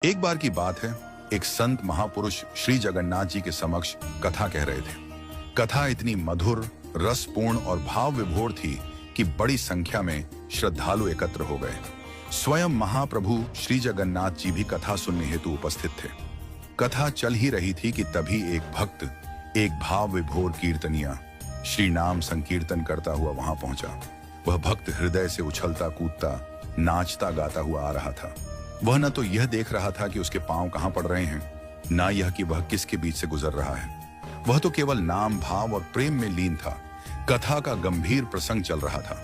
एक बार की बात है, एक संत महापुरुष श्री जगन्नाथ जी के समक्ष कथा कह रहे थे। कथा इतनी मधुर, रसपूर्ण और भाव विभोर थी कि बड़ी संख्या में श्रद्धालु एकत्र हो गए। स्वयं महाप्रभु श्री जगन्नाथ जी भी कथा सुनने हेतु उपस्थित थे। कथा चल ही रही थी कि तभी एक भक्त एक भाव विभोर कीर्तनिया श्री नाम संकीर्तन करता हुआ वहां पहुंचा। वह भक्त हृदय से उछलता कूदता, नाचता गाता हुआ आ रहा था। वह न तो यह देख रहा था कि उसके पांव कहां पड़ रहे हैं, न यह कि वह किसके बीच से गुजर रहा है। वह तो केवल नाम, भाव और प्रेम में लीन था। कथा का गंभीर प्रसंग चल रहा था।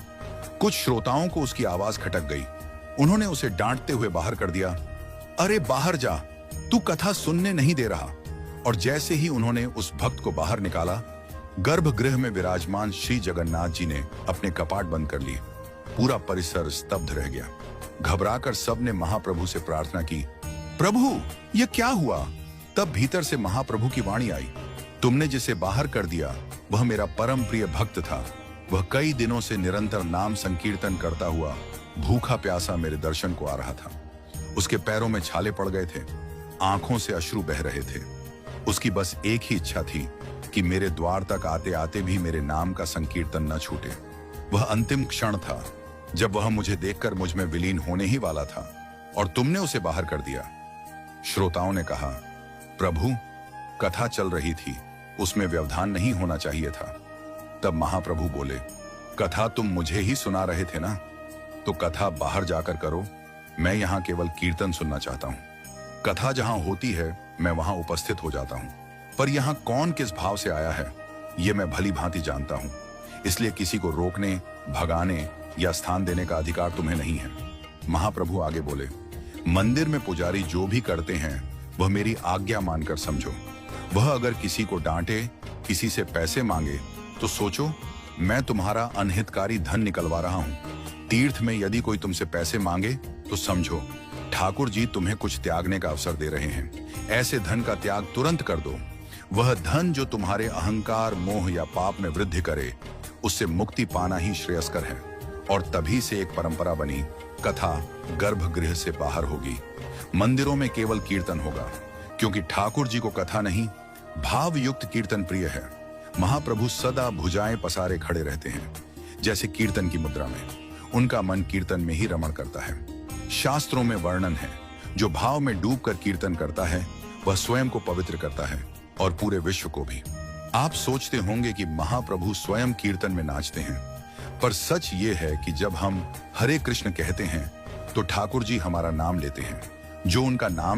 कुछ श्रोताओं को उसकी आवाज खटक गई। उन्होंने उसे डांटते हुए बाहर कर दिया। अरे बाहर जा, तू कथा सुनने नहीं दे रहा। और जैसे ही उन्होंने उस भक्त को बाहर निकाला, गर्भगृह में विराजमान श्री जगन्नाथ जी ने अपने कपाट बंद कर लिए। पूरा परिसर स्तब्ध रह गया। घबराकर सबने महाप्रभु से प्रार्थना की, प्रभु यह क्या हुआ? तब भीतर से महाप्रभु की वाणी आई, तुमने जिसे बाहर कर दिया वह मेरा परम प्रिय भक्त था। वह कई दिनों से निरंतर नाम संकीर्तन करता हुआ भूखा प्यासा मेरे दर्शन को आ रहा था। उसके पैरों में छाले पड़ गए थे, आंखों से अश्रु बह रहे थे। उसकी बस एक ही इच्छा थी कि मेरे द्वार तक आते आते भी मेरे नाम का संकीर्तन न छूटे। वह अंतिम क्षण था जब वह मुझे देखकर मुझ में विलीन होने ही वाला था, और तुमने उसे बाहर कर दिया। श्रोताओं ने कहा, प्रभु कथा चल रही थी, उसमें व्यवधान नहीं होना चाहिए था। तब महाप्रभु बोले, कथा तुम मुझे ही सुना रहे थे ना, तो कथा बाहर जाकर करो। मैं यहाँ केवल कीर्तन सुनना चाहता हूँ। कथा जहाँ होती है मैं वहां उपस्थित हो जाता हूँ, पर यहाँ कौन किस भाव से आया है ये मैं भली भांति जानता हूँ। इसलिए किसी को रोकने, भगाने या स्थान देने का अधिकार तुम्हें नहीं है। महाप्रभु आगे बोले, मंदिर में पुजारी जो भी करते हैं वह मेरी आज्ञा मानकर समझो। वह अगर किसी को डांटे, किसी से पैसे मांगे, तो सोचो मैं तुम्हारा अनहितकारी धन निकलवा रहा हूं। तीर्थ में यदि कोई तुमसे पैसे मांगे तो समझो ठाकुर जी तुम्हें कुछ त्यागने का अवसर दे रहे हैं। ऐसे धन का त्याग तुरंत कर दो। वह धन जो तुम्हारे अहंकार, मोह या पाप में वृद्धि करे, उससे मुक्ति पाना ही श्रेयस्कर है। और तभी से एक परंपरा बनी, कथा गर्भगृह से बाहर होगी। मंदिरों में केवल कीर्तन होगा, क्योंकि ठाकुर जी को कथा नहीं, भाव युक्त कीर्तन प्रिय है। महाप्रभु सदा भुजाएं पसारे खड़े रहते हैं, जैसे कीर्तन की मुद्रा में। उनका मन कीर्तन में ही रमण करता है। शास्त्रों में वर्णन है, जो भाव में डूबकर कीर्तन करता है वह स्वयं को पवित्र करता है और पूरे विश्व को भी। आप सोचते होंगे कि महाप्रभु स्वयं कीर्तन में नाचते हैं, पर सच ये है कि जब हम हरे कृष्ण कहते हैं तो ठाकुर जी हमारा नाम लेते हैं। जो उनका नाम